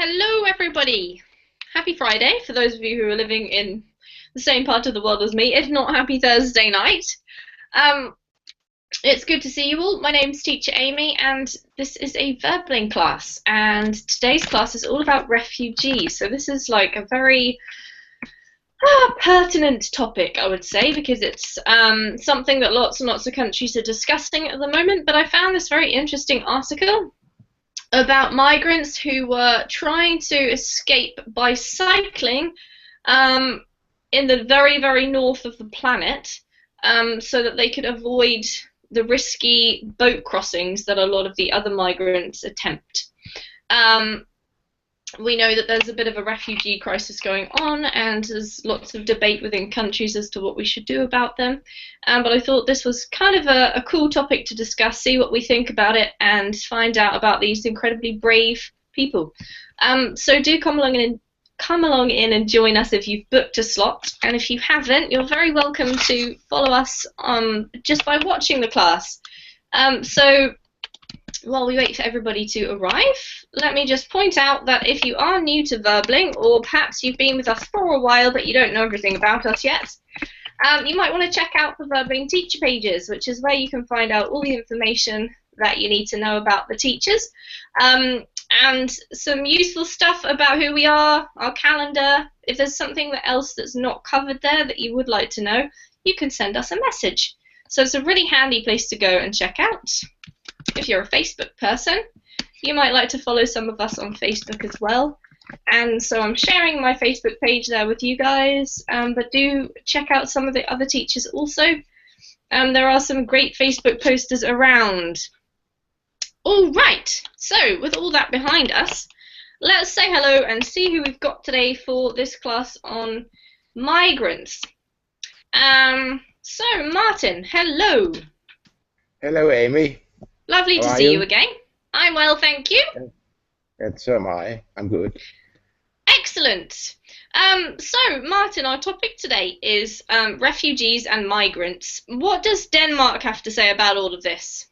Hello, everybody. Happy Friday for those of you who are living in the same part of the world as me. If not, happy Thursday night. Um, it's good to see you all. My name's Teacher Amy, and this is a Verbling class. And today's class is all about refugees. So this is like a very pertinent topic, I would say, because it's something that lots and lots of countries are discussing at the moment. But I found this very interesting article about migrants who were trying to escape by cycling in the very, very north of the planet so that they could avoid the risky boat crossings that a lot of the other migrants attempt. We know that there's a bit of a refugee crisis going on, and there's lots of debate within countries as to what we should do about them. But I thought this was kind of a cool topic to discuss, see what we think about it, and find out about these incredibly brave people. So do come along in and join us if you've booked a slot, and if you haven't, you're very welcome to follow us just by watching the class. So while we wait for everybody to arrive, let me just point out that if you are new to Verbling, or perhaps you've been with us for a while but you don't know everything about us yet, you might want to check out the Verbling teacher pages, which is where you can find out all the information that you need to know about the teachers, and some useful stuff about who we are, our calendar. If there's something else that's not covered there that you would like to know, you can send us a message. So it's a really handy place to go and check out. If you're a Facebook person, you might like to follow some of us on Facebook as well. And so I'm sharing my Facebook page there with you guys, but do check out some of the other teachers also. There are some great Facebook posters around. All right, so with all that behind us, let's say hello and see who we've got today for this class on migrants. So Martin, hello. Hello, Amy. Lovely to see you again. I'm well, thank you. And so am I. I'm good. Excellent. So, Martin, our topic today is refugees and migrants. What does Denmark have to say about all of this?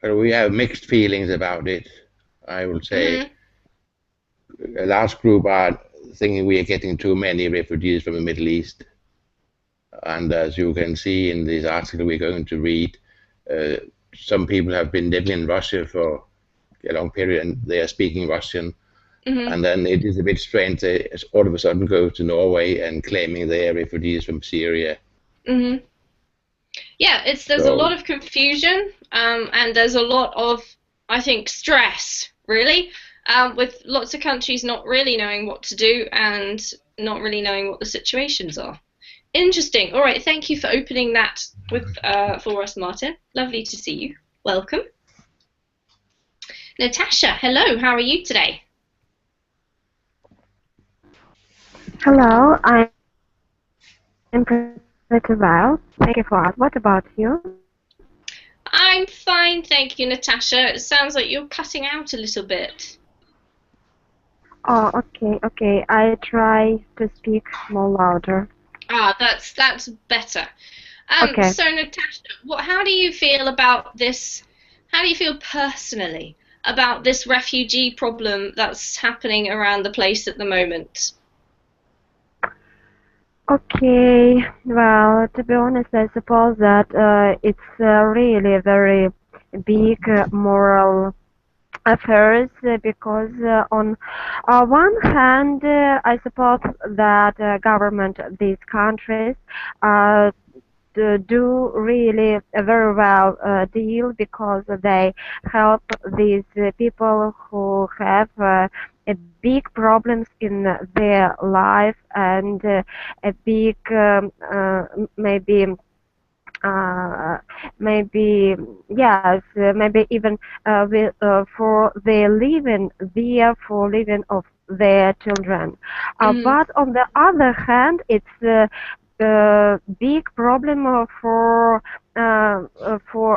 Well, we have mixed feelings about it. I will say a large group are thinking we are getting too many refugees from the Middle East. And as you can see in this article we're going to read, some people have been living in Russia for a long period and they are speaking Russian. And then it is a bit strange they all of a sudden go to Norway and claiming they are refugees from Syria. Yeah, there's a lot of confusion and there's a lot of, I think, stress, really, with lots of countries not really knowing what to do and not really knowing what the situations are. Interesting. All right, thank you for opening that for us, Martin. Lovely to see you. Welcome. Natasha, hello. How are you today? Hello, I'm pretty well. Thank you for asking. What about you? I'm fine, thank you, Natasha. It sounds like you're cutting out a little bit. Oh, okay. I try to speak more louder. Ah, that's better. Okay. So Natasha, how do you feel about this? How do you feel personally about this refugee problem that's happening around the place at the moment? Okay, well, to be honest, I suppose that it's really a very big moral affairs because on one hand, I suppose that government of these countries do really a very well deal because they help these people who have big problems in their life and a big maybe yes, maybe even for their living there, for living of their children. But on the other hand, it's a big problem for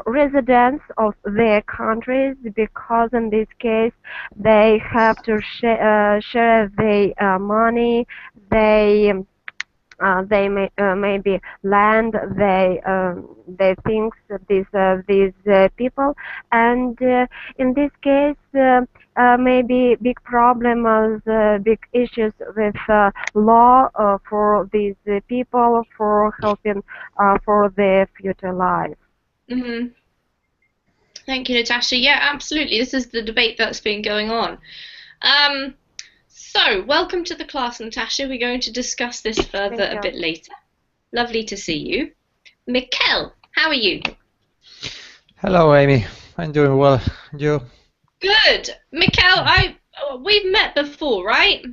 residents of their countries because in this case they have to share their money. They maybe land they think these people, and in this case maybe big problems, big issues with law for these people for helping for their future life. Mm-hmm. Thank you, Natasha. Yeah, absolutely. This is the debate that's been going on. So, welcome to the class, Natasha. We're going to discuss this further a bit later. Lovely to see you. Mikkel, how are you? Hello, Amy. I'm doing well. You? Good. Mikkel, we've met before, right?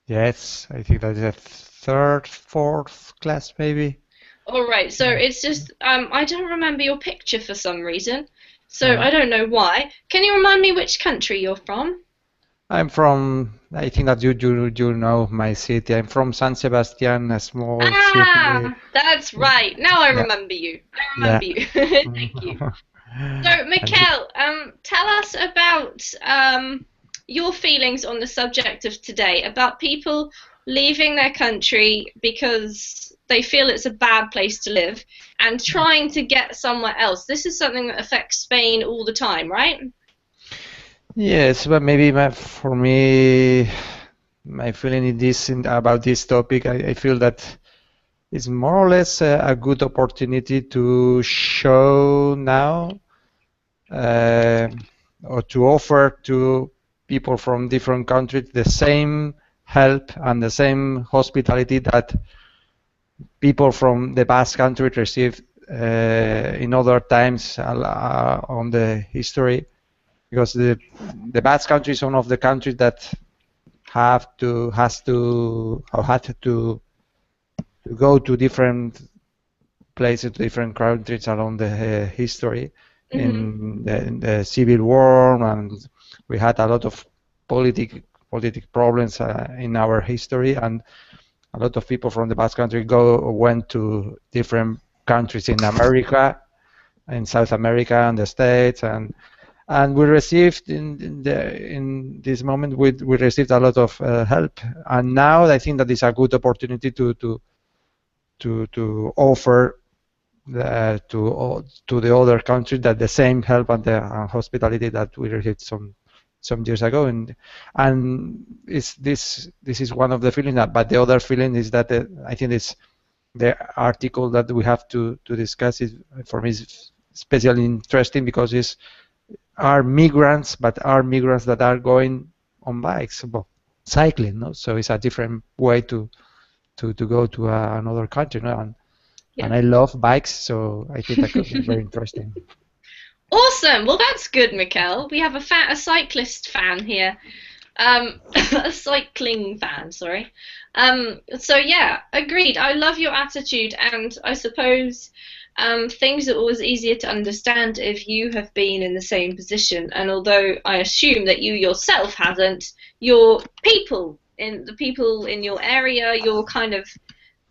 Yes, I think that is a third, fourth class, maybe. All right. So it's just I don't remember your picture for some reason, so I don't know why. Can you remind me which country you're from? I'm from. I think that you know my city. I'm from San Sebastian, a small city. That's right. Now I remember you. I remember you. Thank you. So, Mikkel, tell us about your feelings on the subject of today, about people leaving their country because they feel it's a bad place to live and trying to get somewhere else. This is something that affects Spain all the time, right? Yes, but maybe for me, my feeling about this topic, I feel that it's more or less a good opportunity to show now or to offer to people from different countries the same help and the same hospitality that people from the Basque country received in other times on the history, because the Basque country is one of the countries that had to go to different places, different countries along the history. In the Civil War, and we had a lot of politic problems in our history, and a lot of people from the Basque country went to different countries in America, in South America, and the States, and we received in this moment we received a lot of help, and now I think that is a good opportunity to offer to the other countries that the same help and the hospitality that we received some years ago, and this is one of the feelings. But the other feeling is that I think it's the article that we have to discuss is for me is especially interesting because are migrants, but are migrants that are going on bikes, cycling, no? So it's a different way to go to another country, no? And I love bikes, so I think that could be very interesting. Awesome. Well, that's good, Mikkel. We have a cyclist fan here. A cycling fan, sorry. So yeah, agreed. I love your attitude, and I suppose things are always easier to understand if you have been in the same position. And although I assume that you yourself hasn't, your people in your area, your kind of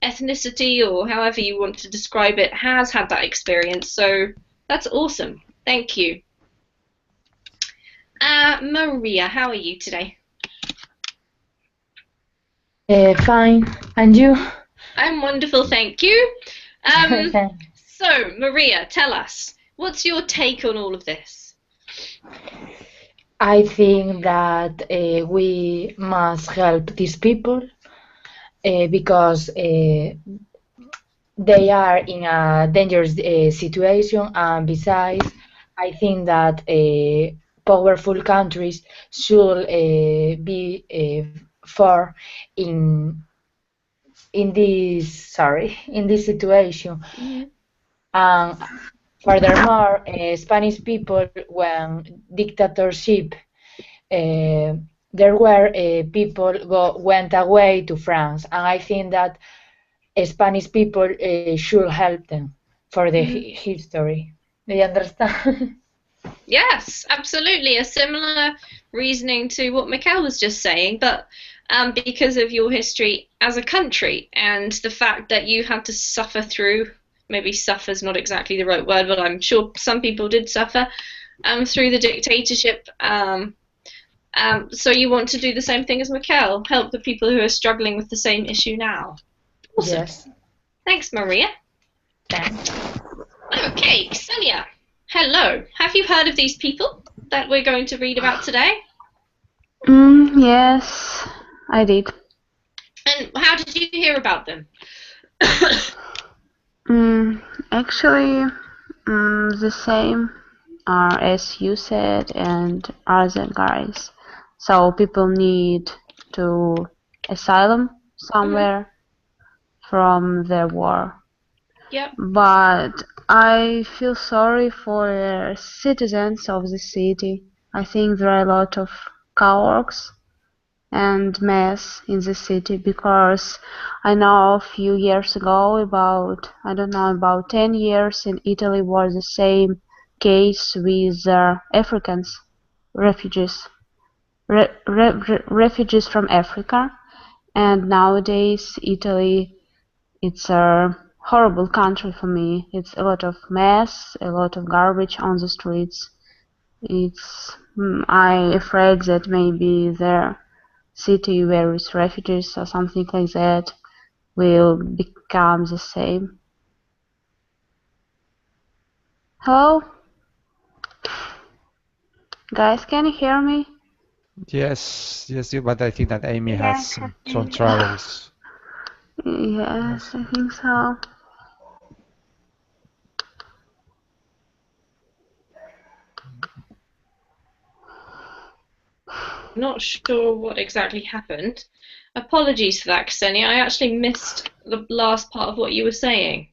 ethnicity or however you want to describe it, has had that experience. So that's awesome. Thank you. Maria, how are you today? Fine. And you? I'm wonderful, thank you. So, Maria, tell us, what's your take on all of this? I think that we must help these people because they are in a dangerous situation, and besides, I think that powerful countries should be for in this situation. And furthermore, Spanish people, when dictatorship, there were people went away to France, and I think that Spanish people should help them for the history. Do you understand? Yes, absolutely. A similar reasoning to what Mikkel was just saying, but because of your history as a country and the fact that you had to suffer through, maybe suffer is not exactly the right word, but I'm sure some people did suffer through the dictatorship. So you want to do the same thing as Mikkel, help the people who are struggling with the same issue now. Awesome. Yes. Thanks, Maria. Thanks. Okay, Ksenia. Hello. Have you heard of these people that we're going to read about today? Yes, I did. And how did you hear about them? Actually, the same as you said and other guys. So people need to asylum somewhere from the war. Yep. But I feel sorry for the citizens of the city. I think there are a lot of cowards and mess in the city because I know a few years ago, about 10 years in Italy was the same case with Africans, refugees, refugees from Africa, and nowadays Italy, it's a horrible country for me. It's a lot of mess, a lot of garbage on the streets. I'm afraid that maybe the city where is refugees or something like that will become the same. Hello? Guys, can you hear me? Yes, but I think that Amy has some troubles. Yes, I think so. Not sure what exactly happened. Apologies for that, Ksenia. I actually missed the last part of what you were saying.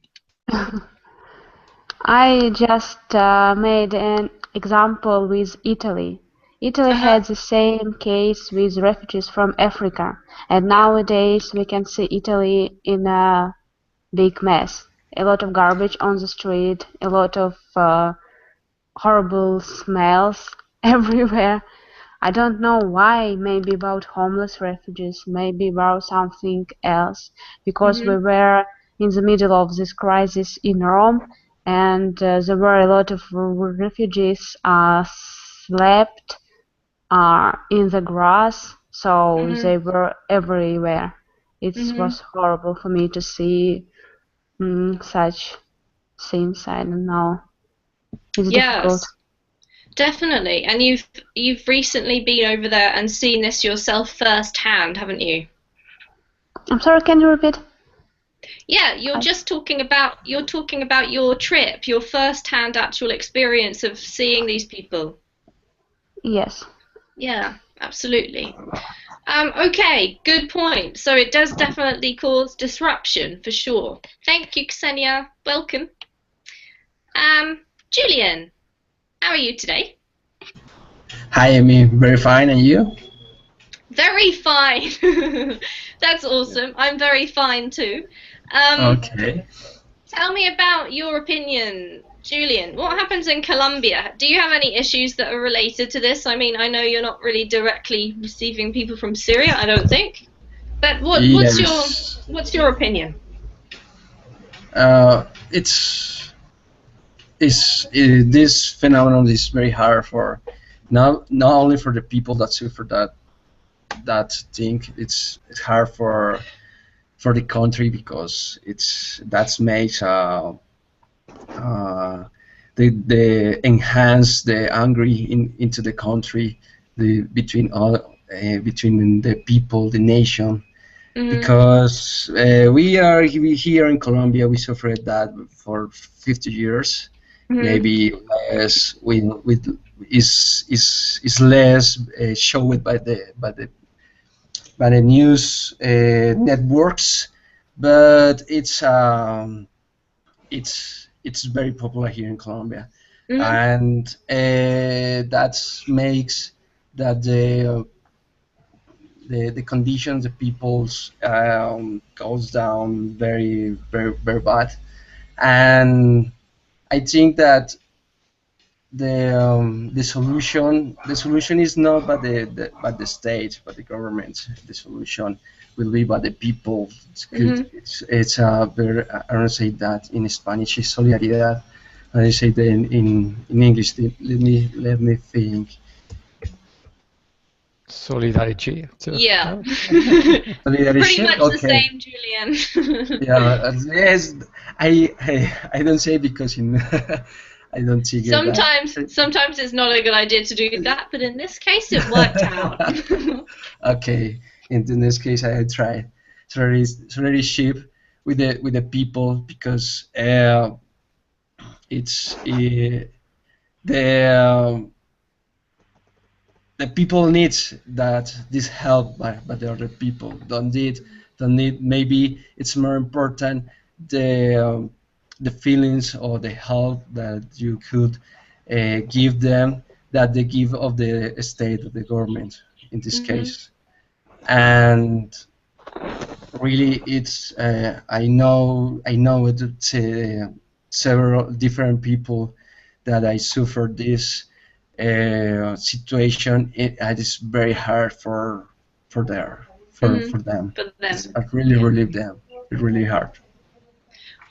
I just made an example with Italy. Italy had the same case with refugees from Africa, and nowadays we can see Italy in a big mess. A lot of garbage on the street, a lot of horrible smells everywhere. I don't know why, maybe about homeless refugees, maybe about something else, because we were in the middle of this crisis in Rome, and there were a lot of refugees slept in the grass, so they were everywhere. It was horrible for me to see such scenes. I don't know. It's difficult. Definitely. And you've recently been over there and seen this yourself firsthand, haven't you? I'm sorry, can you repeat? Yeah, you're talking about your trip, your first-hand actual experience of seeing these people. Yes. Yeah, absolutely. Okay, good point. So it does definitely cause disruption for sure. Thank you, Ksenia. Welcome. Julian, how are you today? Hi, Amy. Very fine, and you? Very fine. That's awesome. I'm very fine too. Okay. Tell me about your opinion, Julian. What happens in Colombia? Do you have any issues that are related to this? I mean, I know you're not really directly receiving people from Syria, I don't think. But what's your opinion? This phenomenon is very hard for not only for the people that suffer that thing. It's hard for the country because that's makes the enhance the angry into the country, between the people, the nation. Because we are here in Colombia, we suffered that for 50 years, maybe less. Is less showed by the news networks, but it's very popular here in Colombia, and that makes that the conditions, the people's goes down very, very, very bad. And I think that the solution is not by the state, but the government. The solution will be by the people. It's good. It's a very, I don't say that in Spanish is solidaridad. I say that in English. Let me think. Solidarity. Too. Yeah. Solidarity. Pretty much the Okay. same, Julian. Yeah. Yes. I don't say because in I don't think that. Sometimes it's not a good idea to do that, but in this case it worked out. Okay. In this case, I tried. Solidarity with the people because it's the people need that this help by the other people don't need maybe it's more important the feelings or the help that you could give them that they give of the state of the government in this case. And really it's I know it several different people that I suffered this situation. It is very hard for them. For them. I really relieve them. It's really hard.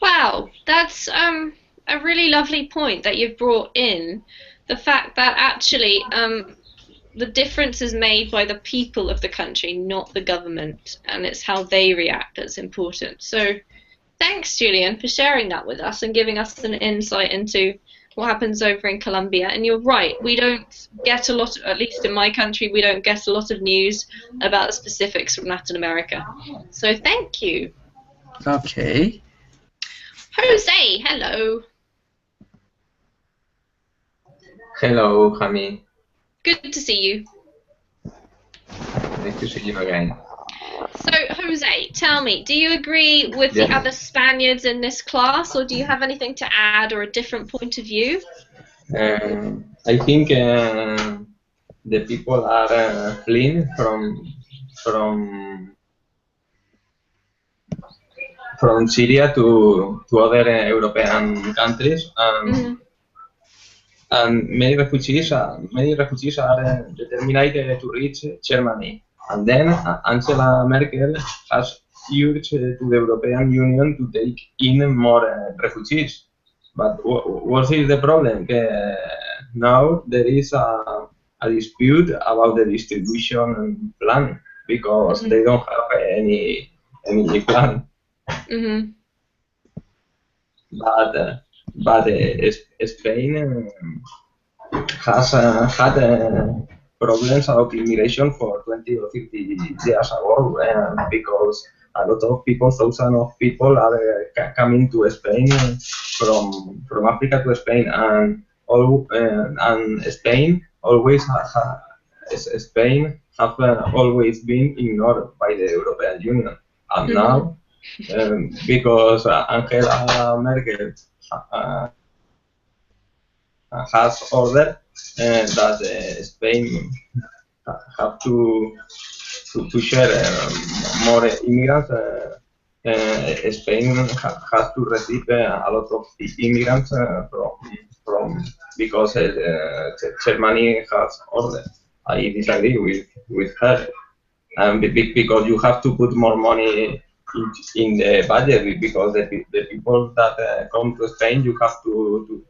Wow, that's a really lovely point that you've brought in. The fact that actually the difference is made by the people of the country, not the government, and it's how they react that's important. So thanks, Julian, for sharing that with us and giving us an insight into what happens over in Colombia. And you're right, we don't get a lot, at least in my country, we don't get a lot of news about the specifics from Latin America. So thank you. Okay. Jose, hello. Hello, Jami. Good to see you. Nice to see you again. So, Jose, tell me, do you agree with the other Spaniards in this class, or do you have anything to add or a different point of view? I think the people are fleeing from Syria to other European countries, and many refugees are determined to reach Germany. And then Angela Merkel has urged to the European Union to take in more refugees. But what is the problem? Now there is a dispute about the distribution plan because they don't have any plan. But Spain has had problems about immigration for 20 or 50 years ago, because a lot of people, thousands of people, are coming to Spain from Africa to Spain, and Spain always Spain have always been ignored by the European Union, and now because Angela Merkel has ordered that Spain have to share more immigrants. Spain has to receive a lot of immigrants from because Germany has ordered. I disagree with her, because you have to put more money in the budget, because the people that come to Spain, you have to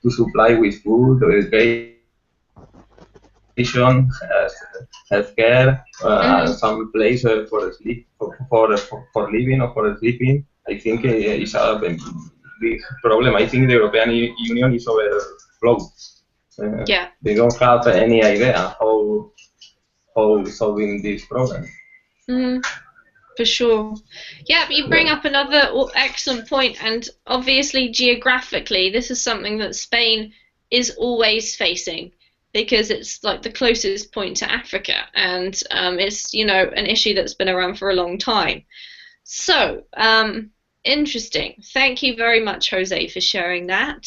supply with food, education, healthcare, some place for sleep, for living or for sleeping. I think it's a big problem. I think the European Union is overflowed. They don't have any idea how solving this problem. For sure. Yeah, but you bring up another excellent point, and obviously geographically this is something that Spain is always facing, because it's like the closest point to Africa, and it's, you know, an issue that's been around for a long time. So interesting. Thank you very much, Jose, for sharing that.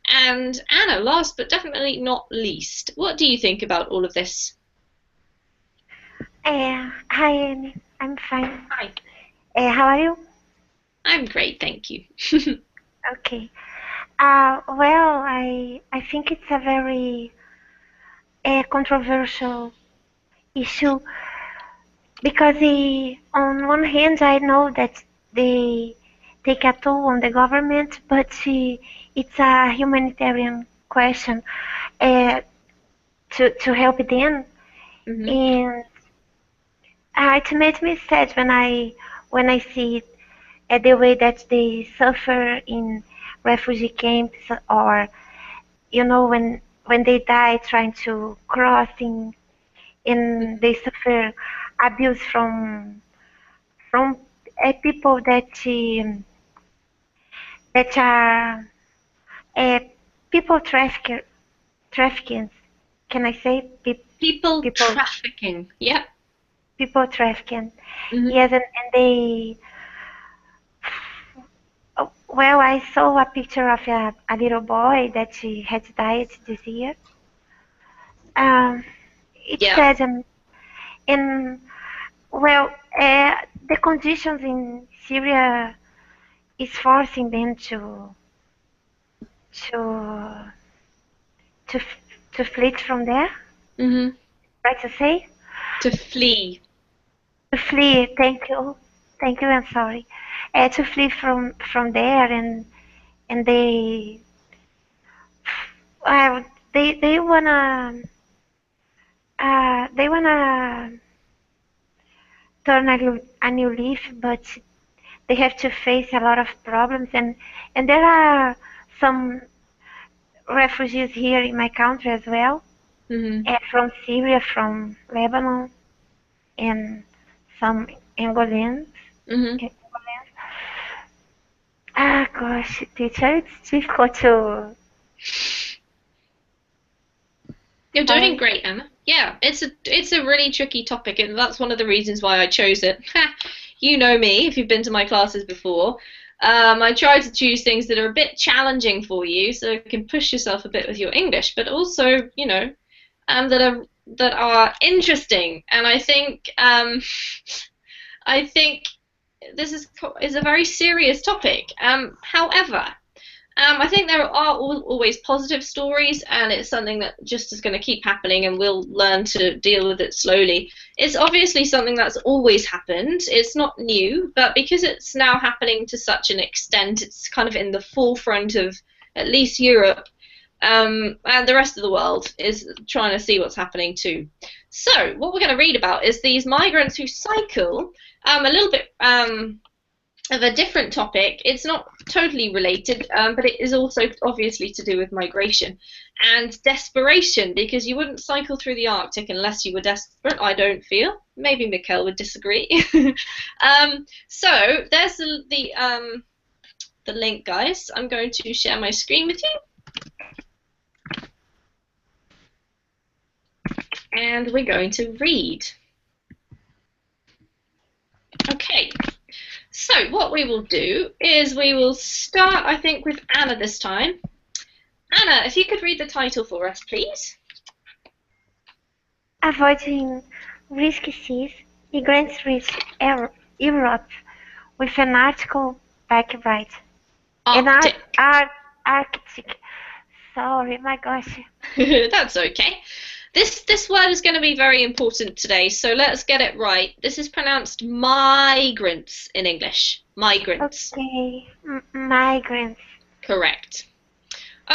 And Anna, last but definitely not least, what do you think about all of this? Hi, Annie. I'm fine. Hi. How are you? I'm great, thank you. Okay. Well, I think it's a very controversial issue, because on one hand I know that they take a toll on the government, but it's a humanitarian question to help them. and it made me sad when I see the way that they suffer in refugee camps, or when they die trying to crossing, and they suffer abuse from people that are uh, people trafficking. Can I say People people trafficking. Yep. people trafficking? Yes, and they. Well, I saw a picture of a little boy that she had died this year. It Yeah. said, and well, the conditions in Syria is forcing them to to to flee from there. Right to say? To flee. To flee. Thank you. I'm sorry. To flee from there, and uh, they wanna turn a new leaf, but they have to face a lot of problems, and there are some refugees here in my country as well, from Syria, from Lebanon, and some Angolans. Ah, gosh, teacher, it's difficult to. You're doing great, Emma. Yeah, it's a really tricky topic, and that's one of the reasons why I chose it. You know me, if you've been to my classes before. I try to choose things that are a bit challenging for you, so you can push yourself a bit with your English, but also, that are interesting. And I think this is a very serious topic. However, I think there are always positive stories, and it's something that just is going to keep happening, and we'll learn to deal with it slowly. It's obviously something that's always happened. It's not new, but because it's now happening to such an extent, it's kind of in the forefront of at least Europe, and the rest of the world is trying to see what's happening too. So what we're going to read about is these migrants who cycle, a little bit of a different topic. It's not totally related, but it is also obviously to do with migration and desperation, because you wouldn't cycle through the Arctic unless you were desperate, I don't feel. Maybe Mikkel would disagree. So there's the link, guys. I'm going to share my screen with you. And we're going to read. Okay. So what we will do is we will start, I think, with Anna this time. Anna, if you could read the title for us, please. Avoiding risky seas, migrants reach Europe with an article back right. Arctic. Arctic. Sorry, my gosh. That's okay. This word is going to be very important today, so let's get it right. This is pronounced migrants in English. Migrants. Okay, migrants. Correct.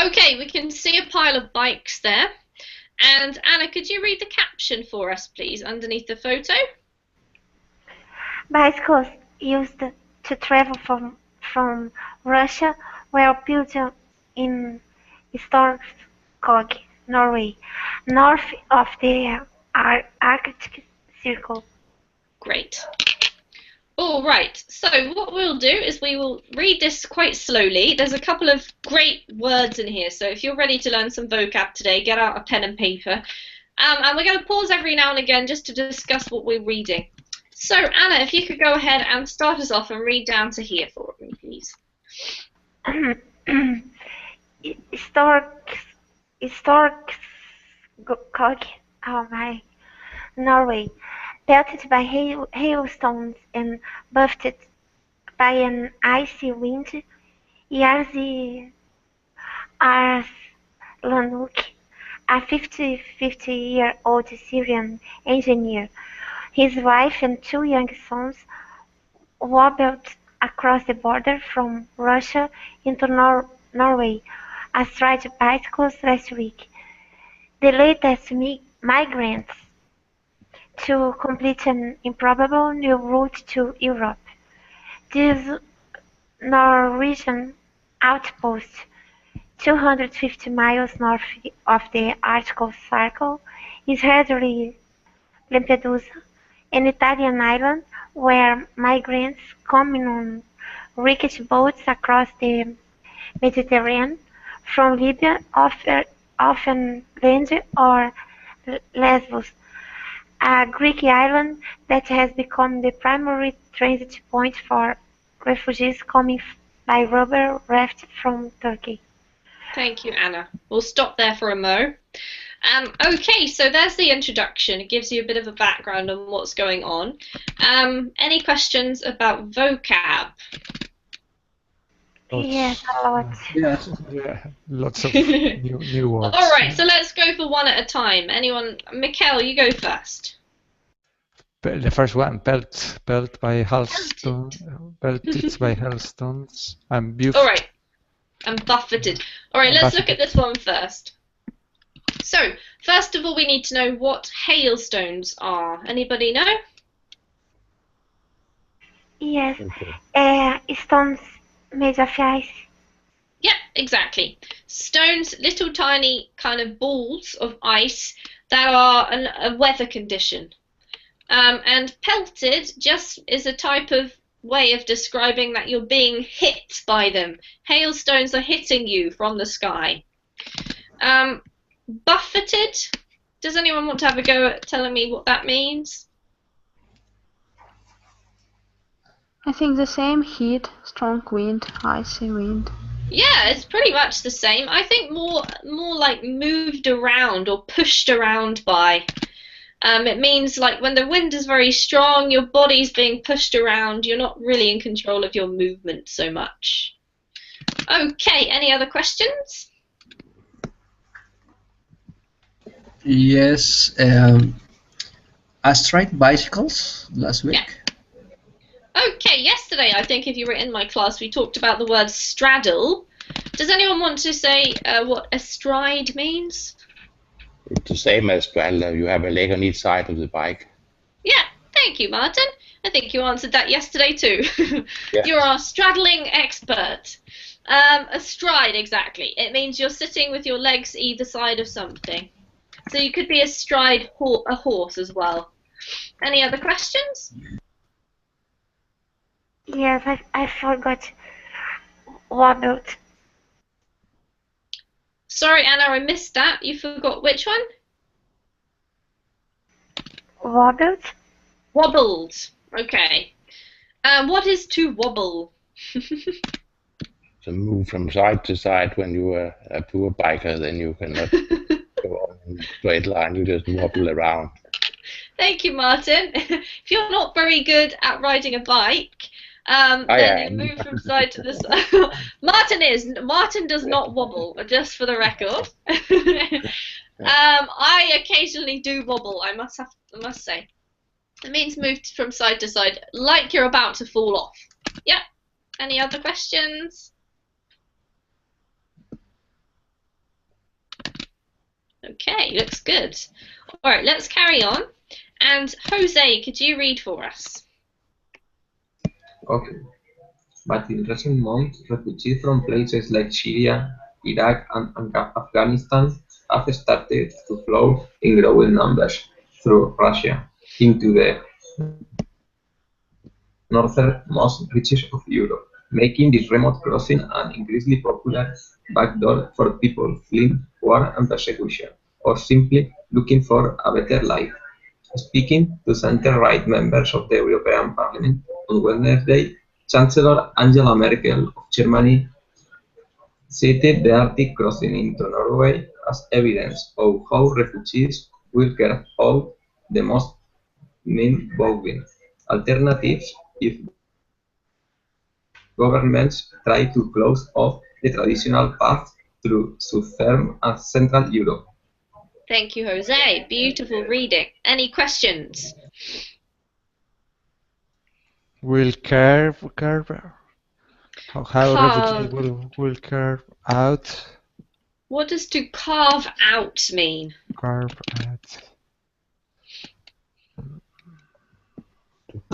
Okay, we can see a pile of bikes there. And Anna, could you read the caption for us, please, underneath the photo? Bicycles used to travel from Russia were built in Storskog, Norway, north of the Arctic Circle. Great. All right, so what we'll do is we will read this quite slowly. There's a couple of great words in here, so if you're ready to learn some vocab today, get out a pen and paper. And we're going to pause every now and again just to discuss what we're reading. So, Anna, if you could go ahead and start us off and read down to here for me, please. Storskog, Norway, pelted by hailstones and buffeted by an icy wind. Yazi Arslanuk, a 50-year-old Syrian engineer, his wife and 2 young sons wobbled across the border from Russia into Norway astride bicycles last week. The latest migrants to complete an improbable new route to Europe. This Norwegian outpost, 250 miles north of the Arctic Circle, is headed Lampedusa, an Italian island where migrants coming on rickety boats across the Mediterranean from Libya often land or Lesbos, a Greek island that has become the primary transit point for refugees coming by rubber raft from Turkey. Thank you, Anna. We'll stop there for a mo. Okay, so there's the introduction. It gives you a bit of a background on what's going on. Any questions about vocab? Yes, a lot. Yes. Yeah, lots of new words. All right, so let's go for one at a time. Anyone? Mikkel, you go first. The first one, pelt by hailstone, pelted by hailstones, and All right, and buffeted. All right, let's look at this one first. So, first of all, we need to know what hailstones are. Anybody know? Yes, stones made of ice. Yeah, exactly. Stones, little tiny kind of balls of ice that are a weather condition. And pelted just is a type of way of describing that you're being hit by them. Hailstones are hitting you from the sky. Buffeted, does anyone want to have a go at telling me what that means? I think the same: heat, strong wind, icy wind. Yeah, it's pretty much the same. I think more like moved around or pushed around by. It means like when the wind is very strong, your body's being pushed around. You're not really in control of your movement so much. Okay, any other questions? Yes. I tried bicycles last week. Yeah. Okay, yesterday, I think if you were in my class, we talked about the word straddle. Does anyone want to say what astride means? It's the same as straddle. You have a leg on each side of the bike. Yeah, thank you, Martin. I think you answered that yesterday too. Yes. You're our straddling expert. Astride, exactly. It means you're sitting with your legs either side of something. So you could be astride a horse as well. Any other questions? Yes, I forgot wobbled. Sorry, Anna, I missed that. You forgot which one? Wobbled? Wobbled. Okay. What is to wobble? To move from side to side when you are a poor biker, then you cannot go on in a straight line. You just wobble around. Thank you, Martin. If you're not very good at riding a bike, then you move from side to the side. Martin does not wobble, just for the record. I occasionally do wobble, I must say. It means move from side to side, like you're about to fall off. Yep. Any other questions? Okay, looks good. All right, let's carry on. And Jose, could you read for us? Okay. But in recent months, refugees from places like Syria, Iraq, and Afghanistan have started to flow in growing numbers through Russia into the northernmost reaches of Europe, making this remote crossing an increasingly popular backdoor for people fleeing war and persecution, or simply looking for a better life. Speaking to center-right members of the European Parliament on Wednesday, Chancellor Angela Merkel of Germany cited the Arctic crossing into Norway as evidence of how refugees will carve out the most mind-boggling alternatives if governments try to close off the traditional path through southern and central Europe. Thank you, Jose. Beautiful reading. Any questions? Will curve how refugees will curve out. What does to carve out mean? Carve out.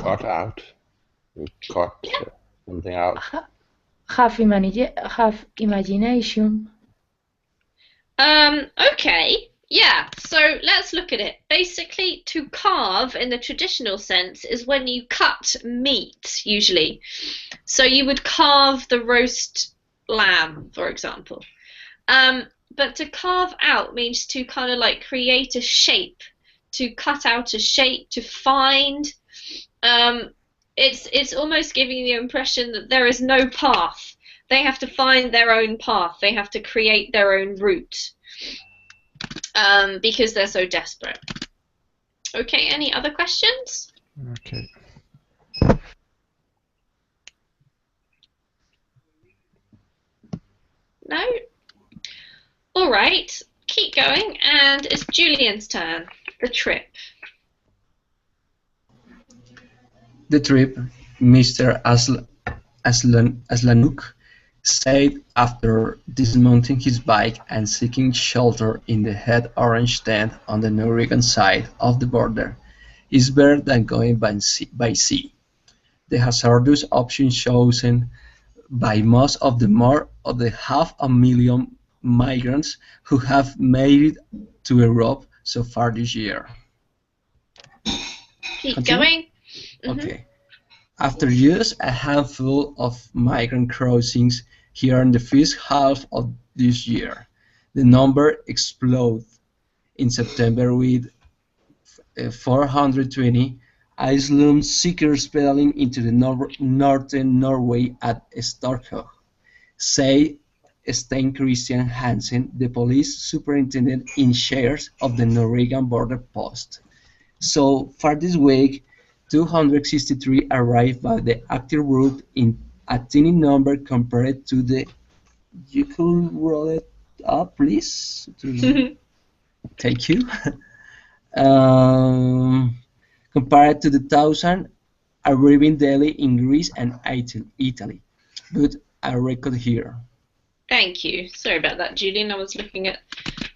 cut out. You cut something out. Have imagination. Okay. Yeah, so let's look at it. Basically, to carve in the traditional sense is when you cut meat, usually. So you would carve the roast lamb, for example. But to carve out means to kind of like create a shape, to cut out a shape, to find. It's almost giving you the impression that there is no path. They have to find their own path. They have to create their own route. Because they're so desperate. Okay, any other questions? Okay. No? All right, keep going, and it's Julian's turn. The trip. The trip, Mr. Aslanuk said after dismounting his bike and seeking shelter in the head orange tent on the Norwegian side of the border, is better than going by sea. The hazardous option chosen by most of the more of the 500,000 migrants who have made it to Europe so far this year. Keep Continue? going. Okay. After just a handful of migrant crossings here in the first half of this year, the number exploded in September with 420 asylum seekers pedaling into the northern Norway at Storkhog, say Stein Christian Hansen, the police superintendent in charge of the Norwegian border post. So far this week, 263 arrived by the active route in a tiny number compared to the. You could roll it up, please. Thank you. Compared to the 1,000 arriving daily in Greece and Italy. But a record here. Thank you. Sorry about that, Julian. I was looking at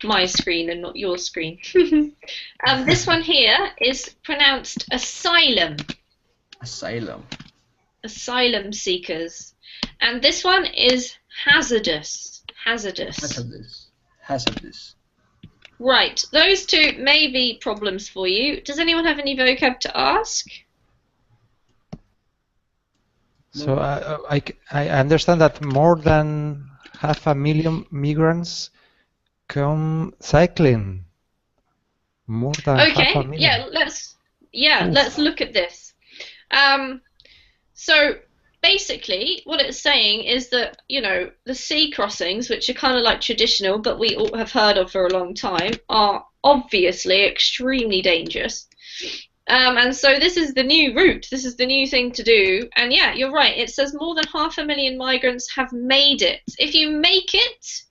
my screen and not your screen. This one here is pronounced asylum. Asylum. Asylum seekers. And this one is hazardous. Hazardous. Hazardous. Right. Those two may be problems for you. Does anyone have any vocab to ask? So I understand that more than 500,000 migrants come cycling. More than Okay, 500,000. let's look at this. So basically what it's saying is that, you know, the sea crossings, which are kind of like traditional but we all have heard of for a long time, are obviously extremely dangerous. And so this is the new route, this is the new thing to do. And yeah, you're right, it says more than 500,000 migrants have made it. If you make it,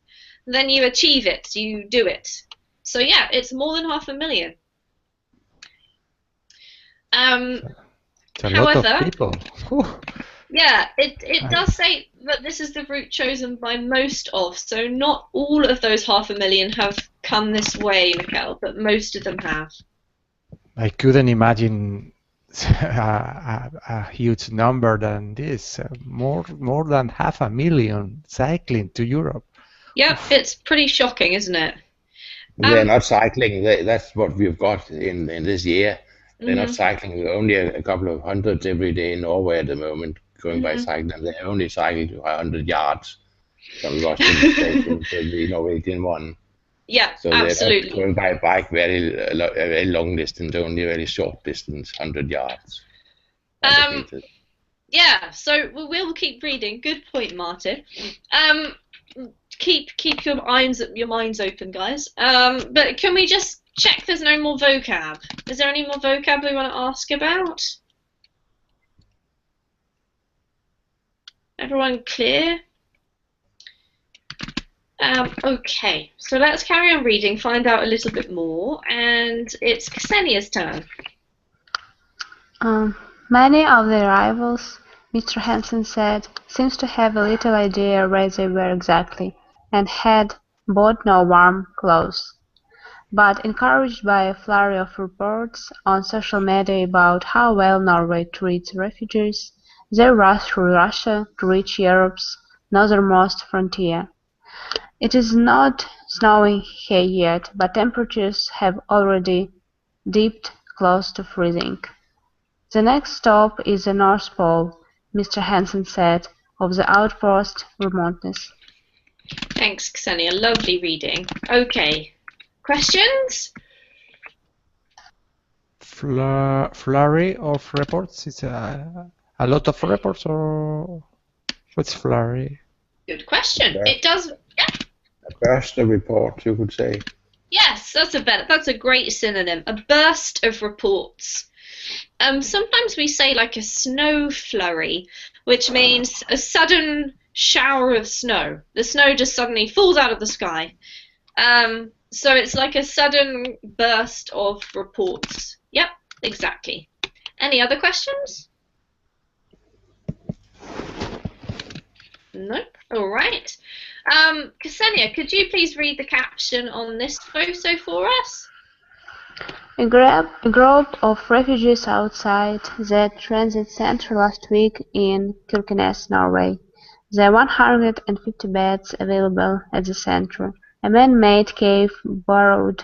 then you achieve it, you do it. So yeah, it's more than 500,000. It's a lot of however, people. Whew. yeah, it does say that this is the route chosen by most of, so not all of those 500,000 have come this way, Mikkel, but most of them have. I couldn't imagine a huge number than this. More than 500,000 cycling to Europe. Yeah, it's pretty shocking, isn't it? They're not cycling. That's what we've got in this year. They're not cycling. Only a couple of hundreds every day in Norway at the moment going by cycling. They only cycle to 100 yards from Roskilde Station to the Norwegian one. Yeah, so absolutely. They're not going by bike very long distance, only very short distance, 100 yards. Yeah, so we'll keep reading. Good point, Martin. Keep your minds open, guys. But can we just check there's no more vocab? Is there any more vocab we want to ask about? Everyone clear? Okay, so let's carry on reading, find out a little bit more, and it's Ksenia's turn. Many of the arrivals, Mr. Hansen said, seems to have a little idea where they were exactly, and had bought no warm clothes. But encouraged by a flurry of reports on social media about how well Norway treats refugees, they rush through Russia to reach Europe's northernmost frontier. It is not snowing here yet, but temperatures have already dipped close to freezing. The next stop is the North Pole, Mr. Hansen said, of the outpost remoteness. Thanks, Ksenia. Lovely reading. Okay. Questions? Flurry of reports? It's a lot of reports, or what's flurry? Good question. Yeah. It does. Yeah. A burst of reports, you could say. Yes, that's a great synonym. A burst of reports. Sometimes we say like a snow flurry, which means a sudden shower of snow. The snow just suddenly falls out of the sky. So it's like a sudden burst of reports. Yep, exactly. Any other questions? Nope. All right. Ksenia, could you please read the caption on this photo for us? A group of refugees outside the transit center last week in Kirkenes, Norway. There are 150 beds available at the center. A man-made cave burrowed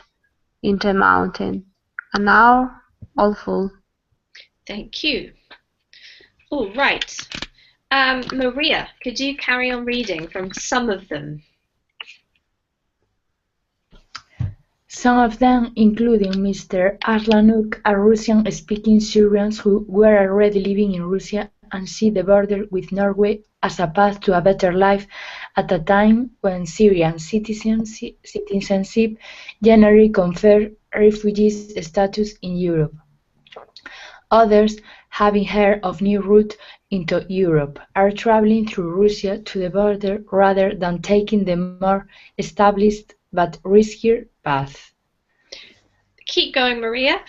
into a mountain, and now all full. Thank you. All right. Maria, could you carry on reading from some of them? Some of them, including Mr. Arlanuk, are Russian-speaking Syrians who were already living in Russia and see the border with Norway as a path to a better life at a time when Syrian citizenship generally conferred refugees status in Europe. Others, having heard of new route into Europe, are traveling through Russia to the border rather than taking the more established but riskier path. Keep going, Maria.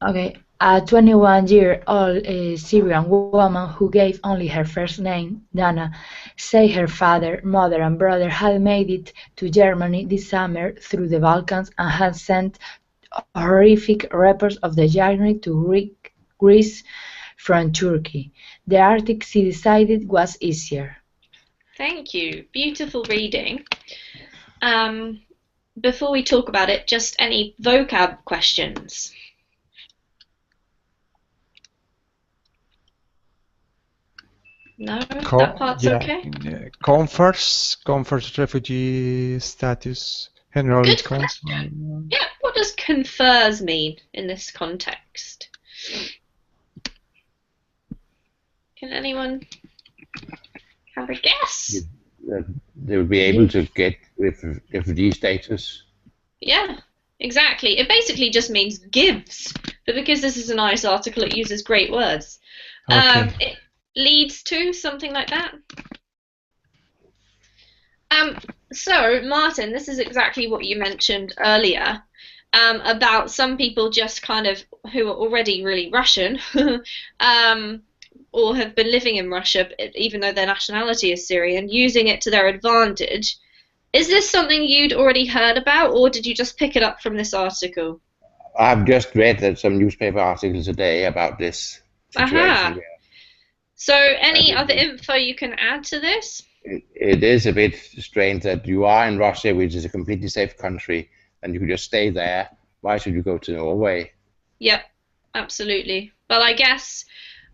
Okay. A 21-year-old Syrian woman who gave only her first name, Dana, said her father, mother, and brother had made it to Germany this summer through the Balkans and had sent horrific reports of the journey to Greece from Turkey. The Arctic she decided was easier. Thank you. Beautiful reading. Before we talk about it, just any vocab questions? No, that part's okay. Confers refugee status. Generally, yeah. What does confers mean in this context? Can anyone have a guess? They would be able to get refugee status. Yeah, exactly. It basically just means gives, but because this is a nice article, it uses great words. Okay. It leads to something like that. So, Martin, this is exactly what you mentioned earlier about some people just kind of who are already really Russian or have been living in Russia, even though their nationality is Syrian, using it to their advantage. Is this something you'd already heard about, or did you just pick it up from this article? I've just read some newspaper articles today about this situation. Aha. So any other info you can add to this? It is a bit strange that you are in Russia, which is a completely safe country, and you can just stay there. Why should you go to Norway? Yep, absolutely. Well, I guess...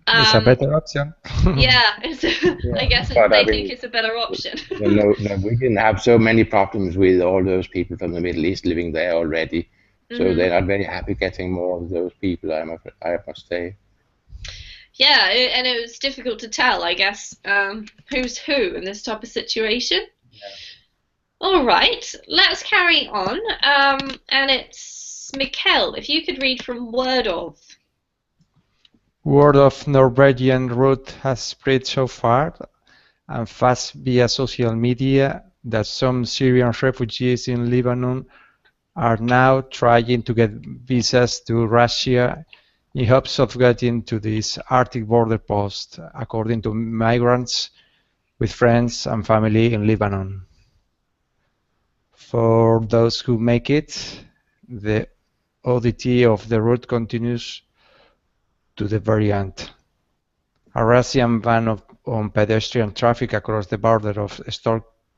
it's a better option. Yeah, I guess they think it's a better option. No, we didn't have so many problems with all those people from the Middle East living there already. So they're not very happy getting more of those people, I must say. Yeah, and it was difficult to tell, I guess, who's who in this type of situation. Yeah. All right, let's carry on. And it's Mikkel, if you could read from Word of. Word of Norwegian route has spread so far and fast via social media that some Syrian refugees in Lebanon are now trying to get visas to Russia in hopes of getting to this Arctic border post, according to migrants with friends and family in Lebanon. For those who make it, the oddity of the route continues to the very end. A Russian ban on pedestrian traffic across the border of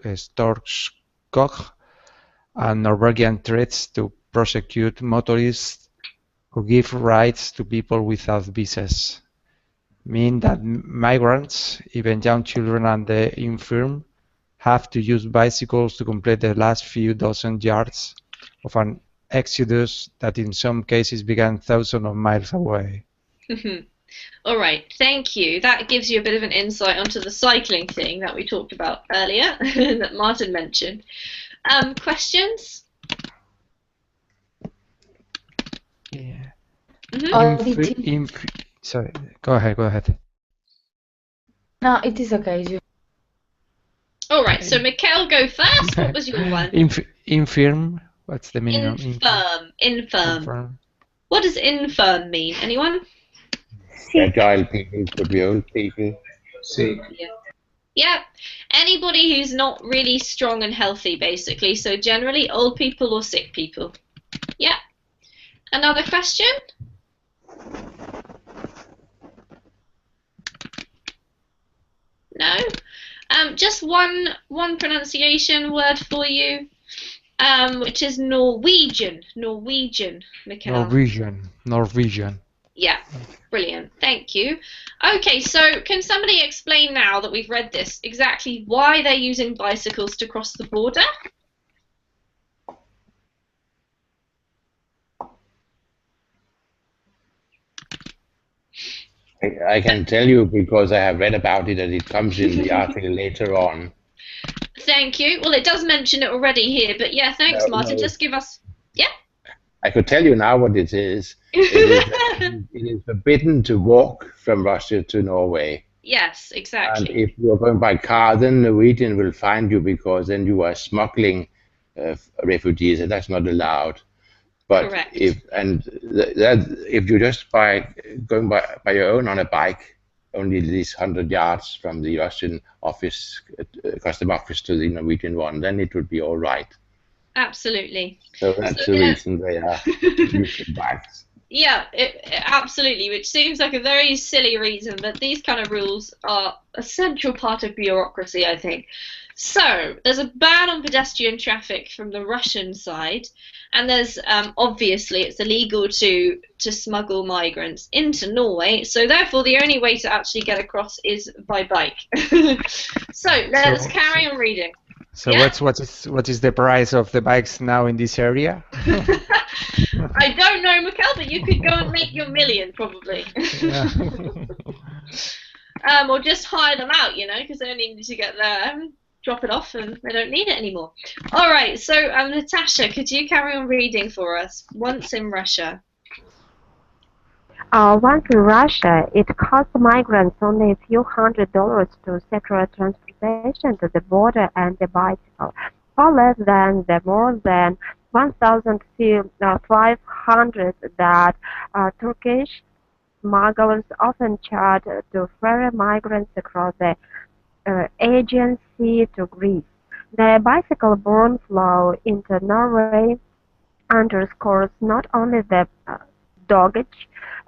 Storskog and Norwegian threats to prosecute motorists who give rides to people without visas mean that migrants, even young children and the infirm, have to use bicycles to complete the last few dozen yards of an exodus that in some cases began thousands of miles away. All right, thank you. That gives you a bit of an insight onto the cycling thing that we talked about earlier, that Martin mentioned. Questions? Yeah. Sorry, go ahead. No, it is okay. All right, so Mikkel, go first. What was your one? Infirm. What's the meaning of infirm? What does infirm mean? Anyone? Fragile people, could be old people. Sick. Yeah. Anybody who's not really strong and healthy, basically. So generally, old people or sick people. Yeah. Another question? No. Just one pronunciation word for you, which is Norwegian. Mikkel. Norwegian. Yeah, brilliant. Thank you. Okay, so can somebody explain now that we've read this exactly why they're using bicycles to cross the border? I can tell you because I have read about it and it comes in the article later on. Thank you. Well, it does mention it already here, but yeah, thanks, Martin. No. Just give us... Yeah? I could tell you now what it is. It is forbidden to walk from Russia to Norway. Yes, exactly. And if you are going by car, then Norwegian will find you because then you are smuggling refugees, and that's not allowed. But correct. If you just going by your own on a bike, only these 100 yards from the Russian office, custom office to the Norwegian one, then it would be all right. Absolutely. So that's the reason they are using bikes. Yeah, absolutely, which seems like a very silly reason, but these kind of rules are a central part of bureaucracy, I think. So, there's a ban on pedestrian traffic from the Russian side, and there's, obviously, it's illegal to smuggle migrants into Norway, so therefore the only way to actually get across is by bike. So, let's carry on reading. So yeah. what is the price of the bikes now in this area? I don't know, Mikkel, but you could go and make your million probably. Yeah. Or just hire them out, because they only need to get there, drop it off, and they don't need it anymore. All right, so Natasha, could you carry on reading for us? Once in Russia. Once in Russia, it costs migrants only a few $100s to secure transportation to the border and the bicycle, far less than the more than 1,500 that Turkish smugglers often charge to ferry migrants across the Aegean Sea to Greece. The bicycle-borne flow into Norway underscores not only the dogged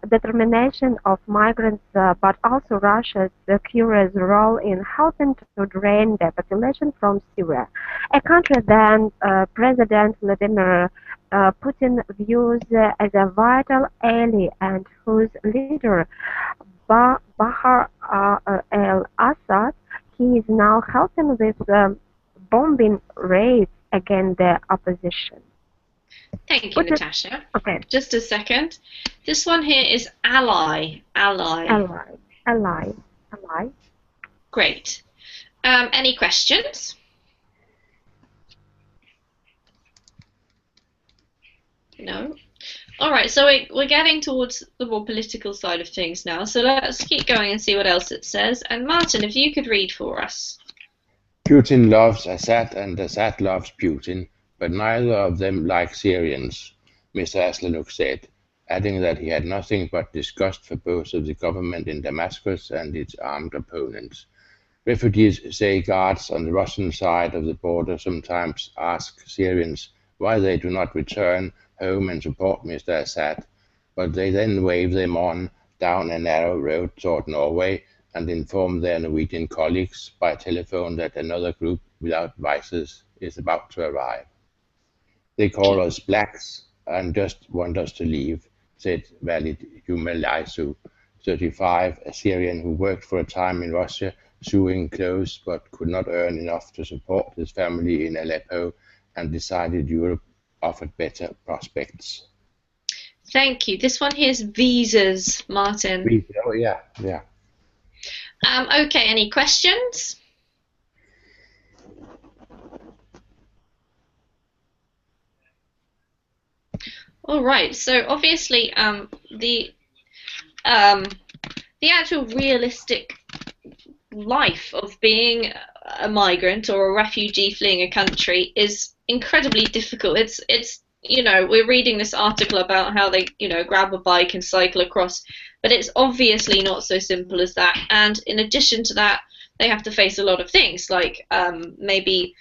determination of migrants, but also Russia's curious role in helping to drain the population from Syria, a country that President Vladimir Putin views as a vital ally and whose leader, Bashar al-Assad, he is now helping with bombing raids against the opposition. Thank you, Natasha. Okay. Just a second. This one here is ally. Great. Any questions? No? All right, so we're getting towards the more political side of things now, so let's keep going and see what else it says. And Martin, if you could read for us. Putin loves Assad and Assad loves Putin, but neither of them like Syrians, Mr. Aslanuk said, adding that he had nothing but disgust for both of the government in Damascus and its armed opponents. Refugees say guards on the Russian side of the border sometimes ask Syrians why they do not return home and support Mr. Assad, but they then wave them on down a narrow road toward Norway and inform their Norwegian colleagues by telephone that another group without visors is about to arrive. They call us blacks and just want us to leave, said Valid Jumelaisu, 35, a Syrian who worked for a time in Russia sewing clothes but could not earn enough to support his family in Aleppo and decided Europe offered better prospects. Thank you. This one here is visas, Martin. Oh, yeah. Okay, any questions? All right. So obviously, the actual realistic life of being a migrant or a refugee fleeing a country is incredibly difficult. It's you know, we're reading this article about how they, you know, grab a bike and cycle across, but it's obviously not so simple as that. And in addition to that, they have to face a lot of things like maybe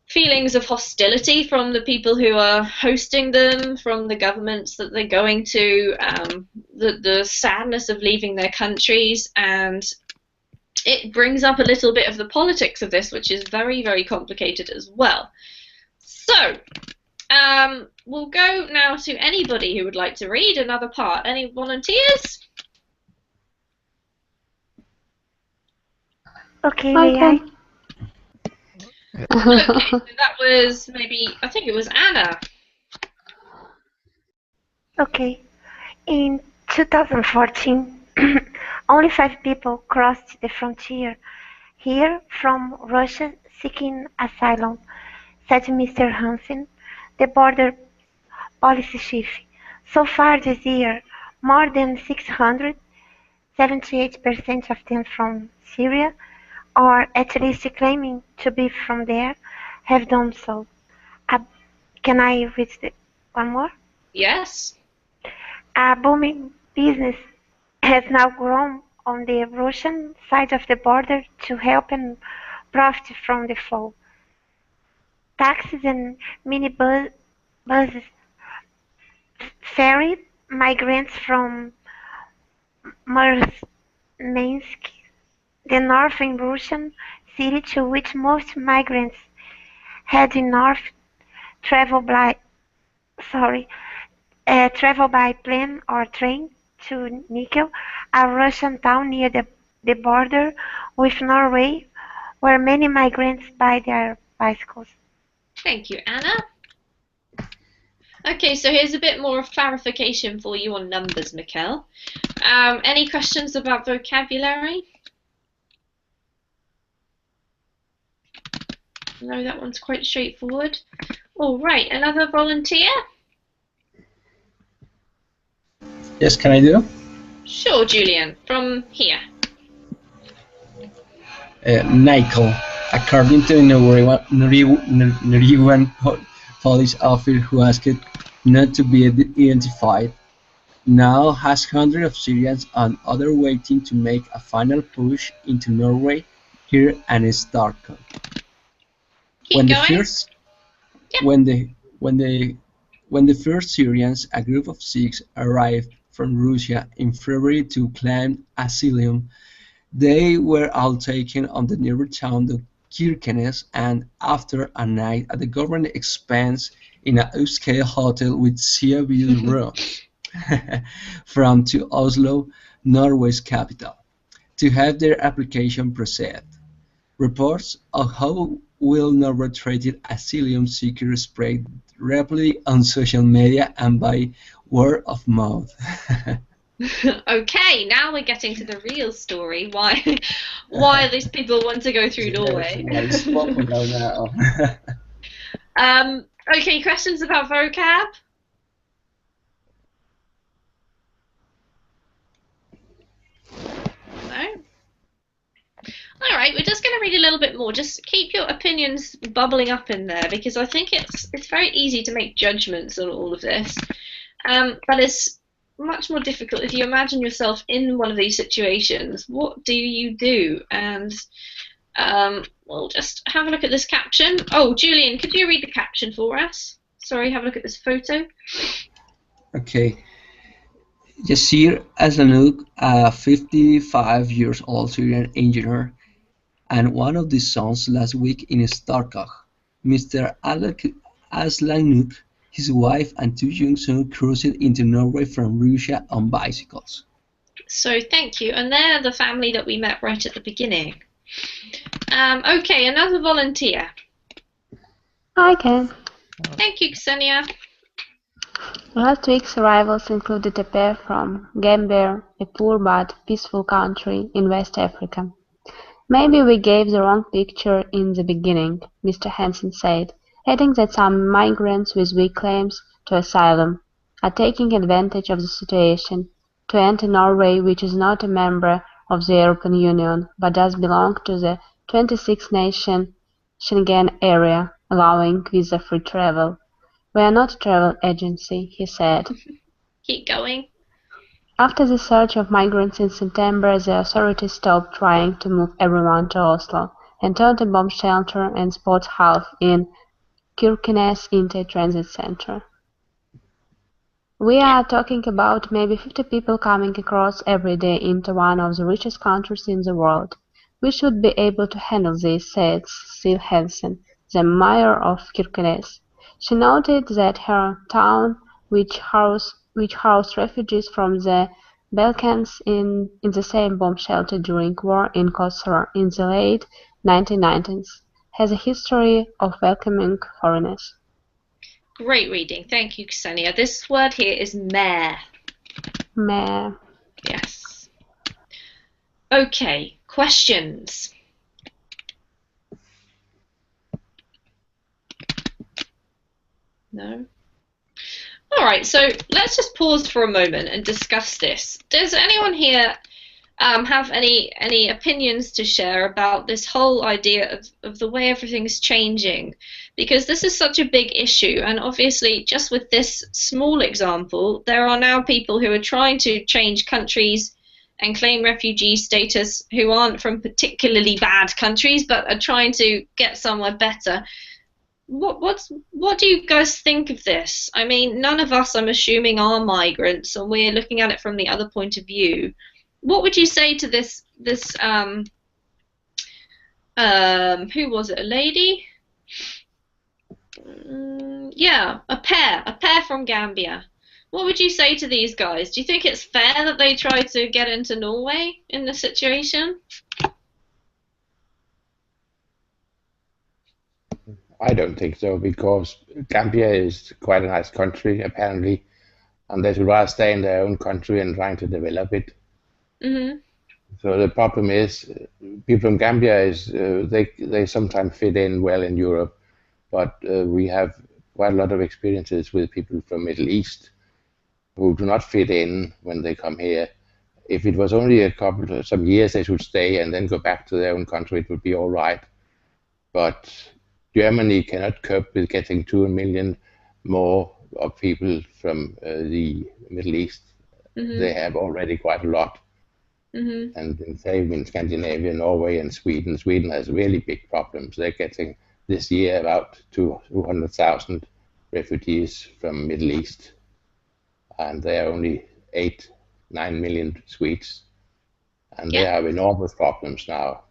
feelings of hostility from the people who are hosting them, from the governments that they're going to, the sadness of leaving their countries, and it brings up a little bit of the politics of this, which is very, very complicated as well. So, we'll go now to anybody who would like to read another part. Any volunteers? Okay, may I? Okay, so that was maybe, I think it was Anna. Okay. In 2014, only 5 people crossed the frontier here from Russia seeking asylum, said Mr. Hansen, the border policy chief. So far this year, more than 600, 78% of them from Syria, or at least claiming to be from there, have done so. Can I read one more? Yes. A booming business has now grown on the Russian side of the border to help and profit from the flow. Taxis and minibuses ferry migrants from Murmansk, the northern Russian city to which most migrants heading north travel by plane or train to Nikel, a Russian town near the border with Norway, where many migrants buy their bicycles. Thank you, Anna. Okay, so here's a bit more of clarification for you on numbers, Mikkel. Any questions about vocabulary? No, that one's quite straightforward. All right, another volunteer? Yes, can I do? Sure, Julian, from here. Nickel, according to Norwegian police officer who asked not to be identified, now has hundreds of Syrians and others waiting to make a final push into Norway here and Stockholm. When the first Syrians, a group of 6, arrived from Russia in February to claim asylum, they were all taken on the nearby town of Kirkenes, and after a night at the government expense in an upscale hotel with sea view rooms, from to Oslo, Norway's capital, to have their application processed. Reports of how well Norway-treated asylum seekers spread rapidly on social media and by word of mouth. Okay, now we're getting to the real story. Why these people want to go through Norway? It's popular now. Okay, questions about vocab? No? Alright, we're just going to read a little bit more. Just keep your opinions bubbling up in there, because I think it's very easy to make judgments on all of this. But it's much more difficult. If you imagine yourself in one of these situations, what do you do? And we'll just have a look at this caption. Oh, Julian, could you read the caption for us? Sorry, have a look at this photo. Okay. Yasir Aslanouk, a 55-year-old Syrian engineer, and one of the sons last week in Starkach. Mr. Aslanouk, his wife, and 2 young sons crossed into Norway from Russia on bicycles. So thank you, and they're the family that we met right at the beginning. Okay, another volunteer. Okay. Thank you, Ksenia. Last week's arrivals included a pair from Gambia, a poor but peaceful country in West Africa. Maybe we gave the wrong picture in the beginning, Mr. Hansen said, adding that some migrants with weak claims to asylum are taking advantage of the situation to enter Norway, which is not a member of the European Union, but does belong to the 26-nation Schengen area, allowing visa-free travel. We are not a travel agency, he said. Keep going. After the surge of migrants in September, the authorities stopped trying to move everyone to Oslo and turned a bomb shelter and sports hall in Kirkenes into a transit center. We are talking about maybe 50 people coming across every day into one of the richest countries in the world. We should be able to handle this, said Siv Hansen, the mayor of Kirkenes. She noted that her town, which housed refugees from the Balkans in the same bomb shelter during war in Kosovo in the late 1990s, has a history of welcoming foreigners. Great reading. Thank you, Ksenia. This word here is mayor. Mayor. Yes. Okay, questions? No? All right, so let's just pause for a moment and discuss this. Does anyone here have any opinions to share about this whole idea of the way everything's changing? Because this is such a big issue, and obviously just with this small example, there are now people who are trying to change countries and claim refugee status who aren't from particularly bad countries but are trying to get somewhere better. What do you guys think of this? I mean, none of us, I'm assuming, are migrants, and we're looking at it from the other point of view. What would you say to this who was it, a lady? Yeah, a pair from Gambia. What would you say to these guys? Do you think it's fair that they try to get into Norway in this situation? I don't think so, because Gambia is quite a nice country, apparently, and they should rather stay in their own country and trying to develop it. Mm-hmm. So the problem is, people from Gambia is they sometimes fit in well in Europe, but we have quite a lot of experiences with people from Middle East who do not fit in when they come here. If it was only some years they should stay and then go back to their own country, it would be all right. But Germany cannot cope with getting 2 million more of people from the Middle East. Mm-hmm. They have already quite a lot. Mm-hmm. And in Scandinavia, Norway and Sweden has really big problems. They're getting this year about 200,000 refugees from Middle East, and there are only 8-9 million Swedes, and they have enormous problems now.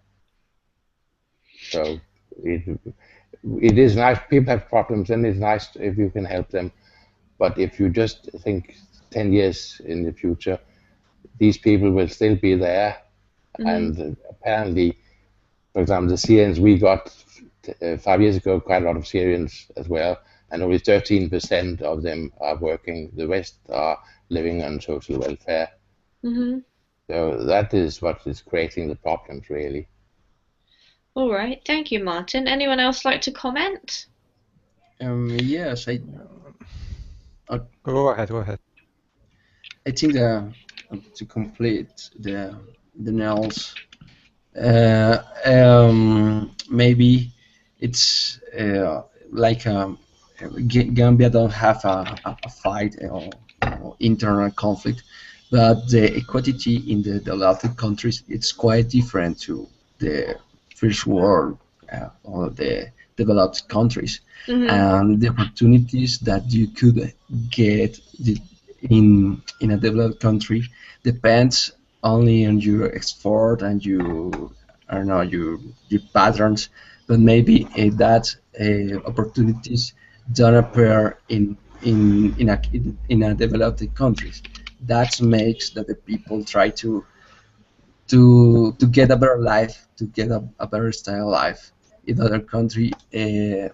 So it is nice. People have problems, and it's nice if you can help them. But if you just think 10 years in the future, these people will still be there. Mm-hmm. And apparently, for example, the Syrians, we got 5 years ago quite a lot of Syrians as well, and only 13% of them are working. The rest are living on social welfare. Mm-hmm. So that is what is creating the problems, really. All right, thank you, Martin. Anyone else like to comment? Yes, Go ahead. I think to complete the nails, maybe it's like Gambia don't have a fight internal conflict, but the equality in the developed countries it's quite different to the first world or the developed countries, and the opportunities that you could get in a developed country depends only on your export and I don't know your patterns, but maybe that opportunities don't appear in a developed countries. That makes that the people try to get a better life, to get a better style of life in other country. It's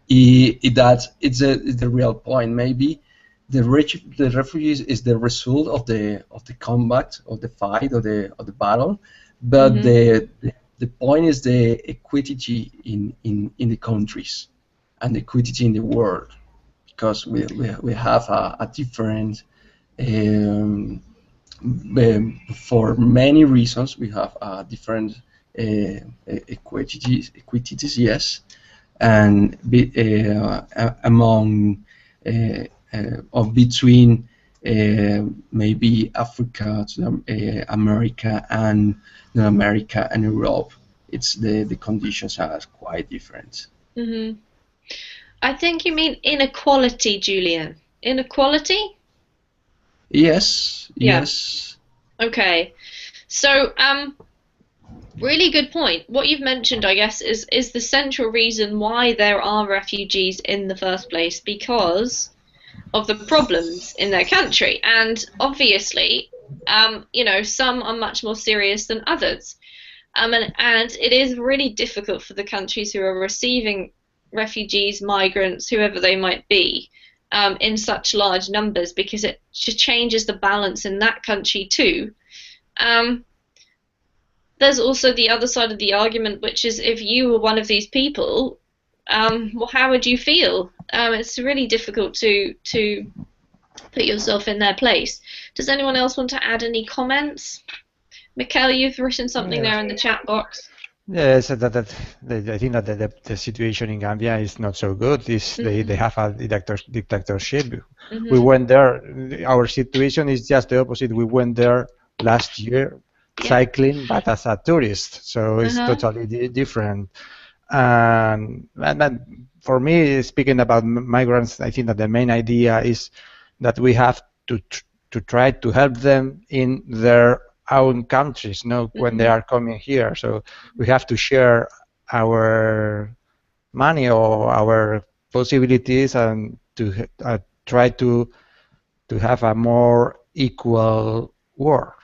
the real point. Maybe the refugees is the result of the combat, of the fight, of the battle, but the point is the equity in the countries and the equity in the world, because we have a different for many reasons we have different equities, yes, and among or between maybe Africa to America and North America and Europe, it's the conditions are quite different. I think you mean inequality, Julian. Inequality? Yes. Yeah. Yes. Okay. So, really good point. What you've mentioned, I guess, is the central reason why there are refugees in the first place, because of the problems in their country. And obviously, some are much more serious than others. And it is really difficult for the countries who are receiving refugees, migrants, whoever they might be, in such large numbers, because it just changes the balance in that country too. There's also the other side of the argument, which is if you were one of these people, well, how would you feel? It's really difficult to put yourself in their place. Does anyone else want to add any comments? Mikel, you've written something there in the chat box. Yes, I think that the situation in Gambia is not so good. They have a dictatorship. We went there. Our situation is just the opposite. We went there last year cycling, but as a tourist, so it's totally different. And for me, speaking about migrants, I think that the main idea is that we have to try to help them in their own countries, when they are coming here. So we have to share our money or our possibilities and to try to have a more equal world.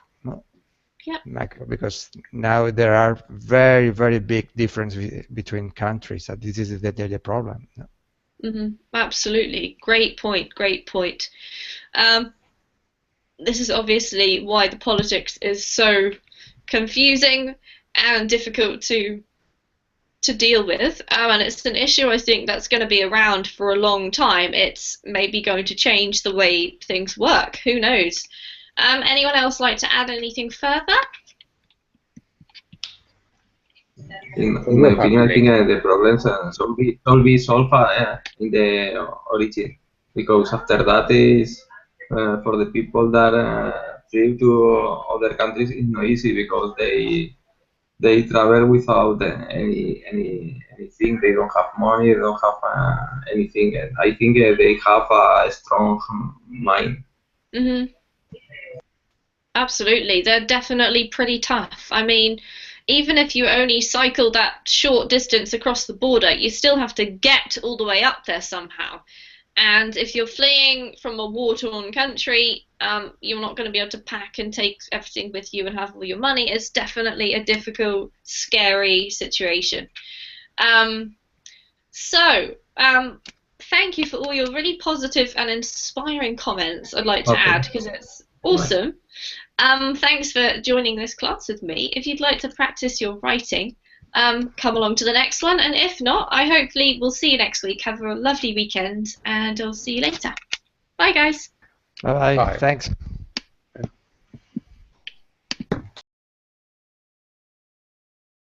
Because now there are very, very big differences between countries, and this is the problem. Absolutely. Great point. This is obviously why the politics is so confusing and difficult to deal with, and it's an issue I think that's going to be around for a long time. It's maybe going to change the way things work. Who knows? Anyone else like to add anything further? In my opinion, I think the problems will be solved in the origin, because after that is for the people that trip to other countries is not easy, because they travel without anything. They don't have money. They don't have anything. I think they have a strong mind. Absolutely, they're definitely pretty tough. I mean, even if you only cycle that short distance across the border, you still have to get all the way up there somehow. And if you're fleeing from a war-torn country, you're not going to be able to pack and take everything with you and have all your money. It's definitely a difficult, scary situation. Thank you for all your really positive and inspiring comments, I'd like to add, because it's awesome. Thanks for joining this class with me. If you'd like to practice your writing, come along to the next one, and if not, I hopefully will see you next week. Have a lovely weekend, and I'll see you later. Bye, guys. Bye. Thanks.